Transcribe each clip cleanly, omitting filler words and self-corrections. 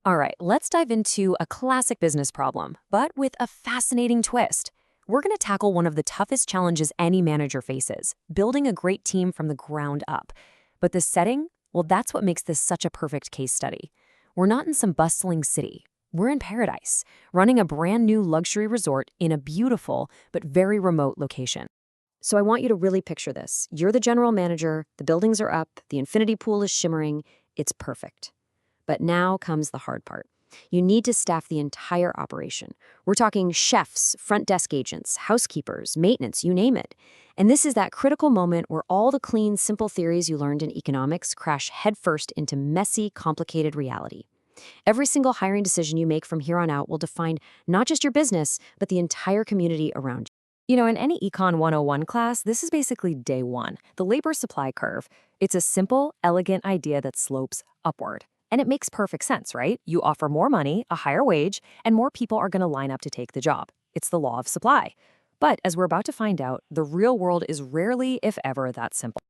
All right, let's dive into a classic business problem, but with a fascinating twist. We're going to tackle one of the toughest challenges any manager faces, building a great team from the ground up. But the setting, well, that's what makes this such a perfect case study. We're not in some bustling city. We're in paradise, running a brand new luxury resort in a beautiful but very remote location. So I want you to really picture this. You're the general manager, the buildings are up, the infinity pool is shimmering. It's perfect. But now comes the hard part. You need to staff the entire operation. We're talking chefs, front desk agents, housekeepers, maintenance, you name it. And this is that critical moment where all the clean, simple theories you learned in economics crash headfirst into messy, complicated reality. Every single hiring decision you make from here on out will define not just your business, but the entire community around you. In any Econ 101 class, this is basically day one, the labor supply curve. It's a simple, elegant idea that slopes upward. And it makes perfect sense, right? You offer more money, a higher wage, and more people are going to line up to take the job. It's the law of supply. But as we're about to find out, the real world is rarely, if ever, that simple.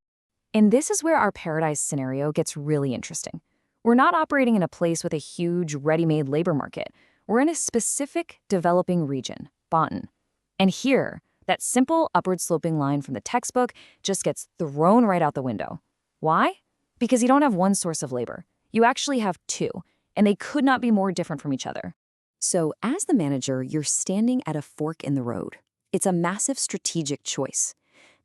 And this is where our paradise scenario gets really interesting. We're not operating in a place with a huge, ready-made labor market. We're in a specific developing region, Banten. And here, that simple upward-sloping line from the textbook just gets thrown right out the window. Why? Because you don't have one source of labor. You actually have two, and they could not be more different from each other. So as the manager, you're standing at a fork in the road. It's a massive strategic choice.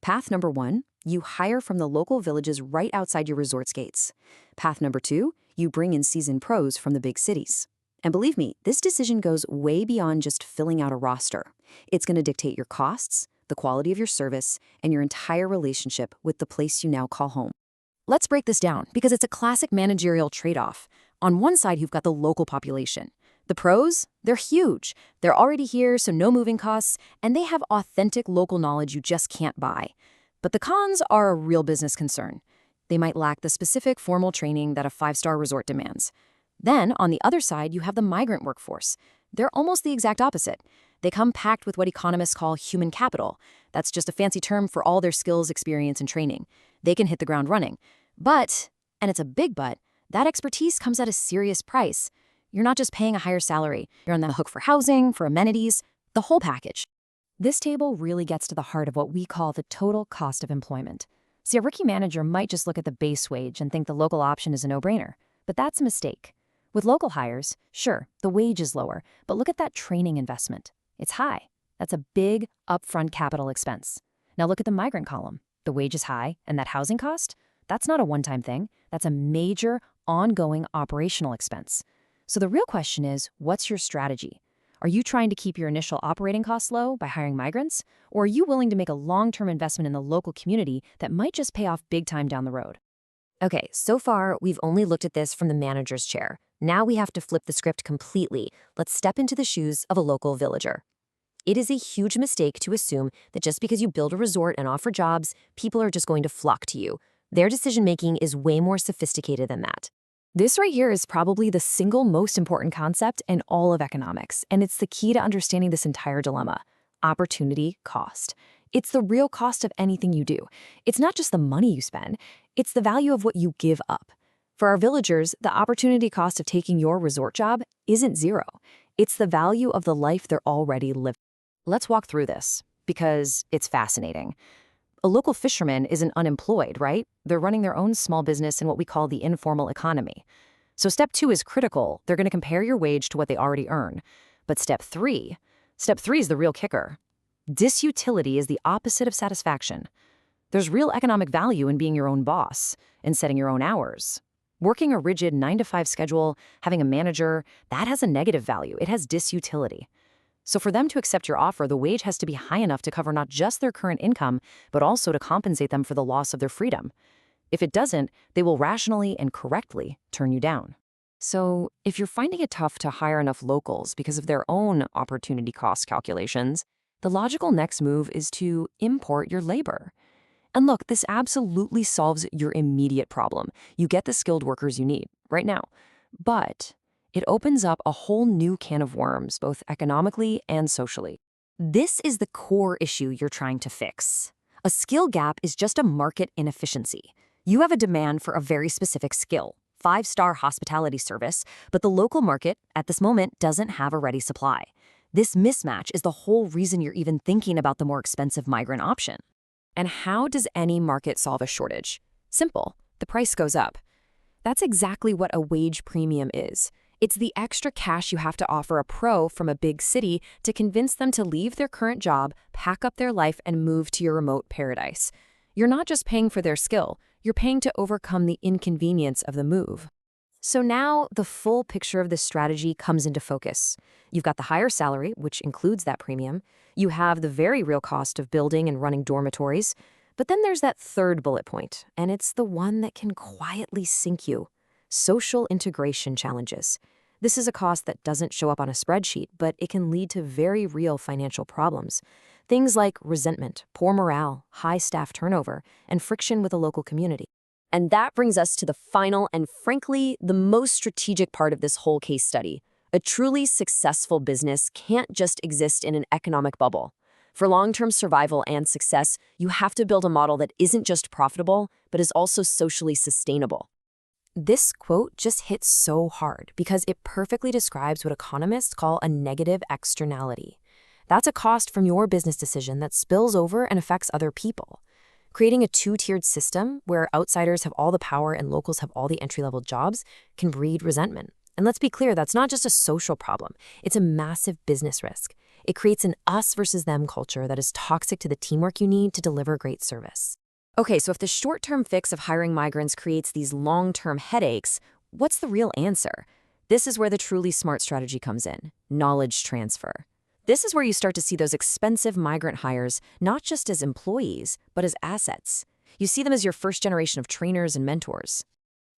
Path number one, you hire from the local villages right outside your resort's gates. Path number two, you bring in seasoned pros from the big cities. And believe me, this decision goes way beyond just filling out a roster. It's going to dictate your costs, the quality of your service, and your entire relationship with the place you now call home. Let's break this down because it's a classic managerial trade-off. On one side, you've got the local population. The pros, they're huge. They're already here, so no moving costs, and they have authentic local knowledge you just can't buy. But the cons are a real business concern. They might lack the specific formal training that a five-star resort demands. Then, on the other side, you have the migrant workforce. They're almost the exact opposite. They come packed with what economists call human capital. That's just a fancy term for all their skills, experience, and training. They can hit the ground running. But, and it's a big but, that expertise comes at a serious price. You're not just paying a higher salary. You're on the hook for housing, for amenities, the whole package. This table really gets to the heart of what we call the total cost of employment. See, a rookie manager might just look at the base wage and think the local option is a no-brainer. But that's a mistake. With local hires, sure, the wage is lower, but look at that training investment. It's high. That's a big, upfront capital expense. Now look at the migrant column. The wage is high, and that housing cost? That's not a one-time thing. That's a major, ongoing operational expense. So the real question is, what's your strategy? Are you trying to keep your initial operating costs low by hiring migrants? Or are you willing to make a long-term investment in the local community that might just pay off big time down the road? Okay, so far, we've only looked at this from the manager's chair. Now we have to flip the script completely. Let's step into the shoes of a local villager. It is a huge mistake to assume that just because you build a resort and offer jobs, people are just going to flock to you. Their decision-making is way more sophisticated than that. This right here is probably the single most important concept in all of economics, and it's the key to understanding this entire dilemma: opportunity cost. It's the real cost of anything you do. It's not just the money you spend, it's the value of what you give up. For our villagers, the opportunity cost of taking your resort job isn't zero. It's the value of the life they're already living. Let's walk through this, because it's fascinating. A local fisherman isn't unemployed, right? They're running their own small business in what we call the informal economy. So step 2 is critical. They're going to compare your wage to what they already earn. But step 3 is the real kicker. Disutility is the opposite of satisfaction. There's real economic value in being your own boss and setting your own hours. Working a rigid 9-to-5 schedule, having a manager, that has a negative value. It has disutility. So for them to accept your offer, the wage has to be high enough to cover not just their current income, but also to compensate them for the loss of their freedom. If it doesn't, they will rationally and correctly turn you down. So if you're finding it tough to hire enough locals because of their own opportunity cost calculations, the logical next move is to import your labor. And look, this absolutely solves your immediate problem. You get the skilled workers you need right now. But it opens up a whole new can of worms, both economically and socially. This is the core issue you're trying to fix. A skill gap is just a market inefficiency. You have a demand for a very specific skill, five-star hospitality service, but the local market, at this moment, doesn't have a ready supply. This mismatch is the whole reason you're even thinking about the more expensive migrant option. And how does any market solve a shortage? Simple. The price goes up. That's exactly what a wage premium is. It's the extra cash you have to offer a pro from a big city to convince them to leave their current job, pack up their life, and move to your remote paradise. You're not just paying for their skill, you're paying to overcome the inconvenience of the move. So now the full picture of this strategy comes into focus. You've got the higher salary, which includes that premium. You have the very real cost of building and running dormitories. But then there's that third bullet point, and it's the one that can quietly sink you. Social integration challenges. This is a cost that doesn't show up on a spreadsheet, but it can lead to very real financial problems. Things like resentment, poor morale, high staff turnover, and friction with a local community. And that brings us to the final and, frankly, the most strategic part of this whole case study. A truly successful business can't just exist in an economic bubble. For long-term survival and success, you have to build a model that isn't just profitable, but is also socially sustainable. This quote just hits so hard because it perfectly describes what economists call a negative externality. That's a cost from your business decision that spills over and affects other people. Creating a two-tiered system where outsiders have all the power and locals have all the entry-level jobs can breed resentment. And let's be clear, that's not just a social problem. It's a massive business risk. It creates an us versus them culture that is toxic to the teamwork you need to deliver great service. Okay, so if the short-term fix of hiring migrants creates these long-term headaches, what's the real answer? This is where the truly smart strategy comes in: knowledge transfer. This is where you start to see those expensive migrant hires not just as employees, but as assets. You see them as your first generation of trainers and mentors.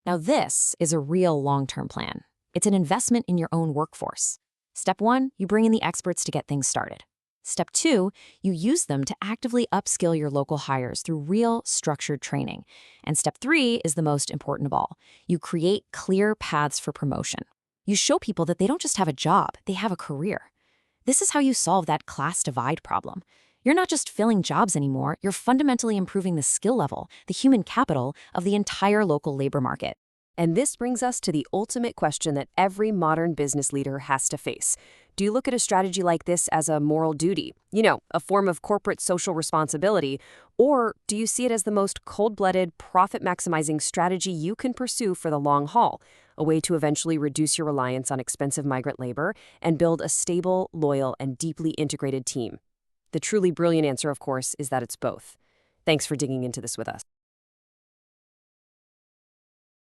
Now this is a real long-term plan. It's an investment in your own workforce. Step 1, you bring in the experts to get things started. Step 2, you use them to actively upskill your local hires through real, structured training. And step 3 is the most important of all. You create clear paths for promotion. You show people that they don't just have a job, they have a career. This is how you solve that class divide problem. You're not just filling jobs anymore, you're fundamentally improving the skill level, the human capital of the entire local labor market. And this brings us to the ultimate question that every modern business leader has to face. Do you look at a strategy like this as a moral duty, a form of corporate social responsibility, or do you see it as the most cold-blooded, profit-maximizing strategy you can pursue for the long haul, a way to eventually reduce your reliance on expensive migrant labor and build a stable, loyal, and deeply integrated team? The truly brilliant answer, of course, is that it's both. Thanks for digging into this with us.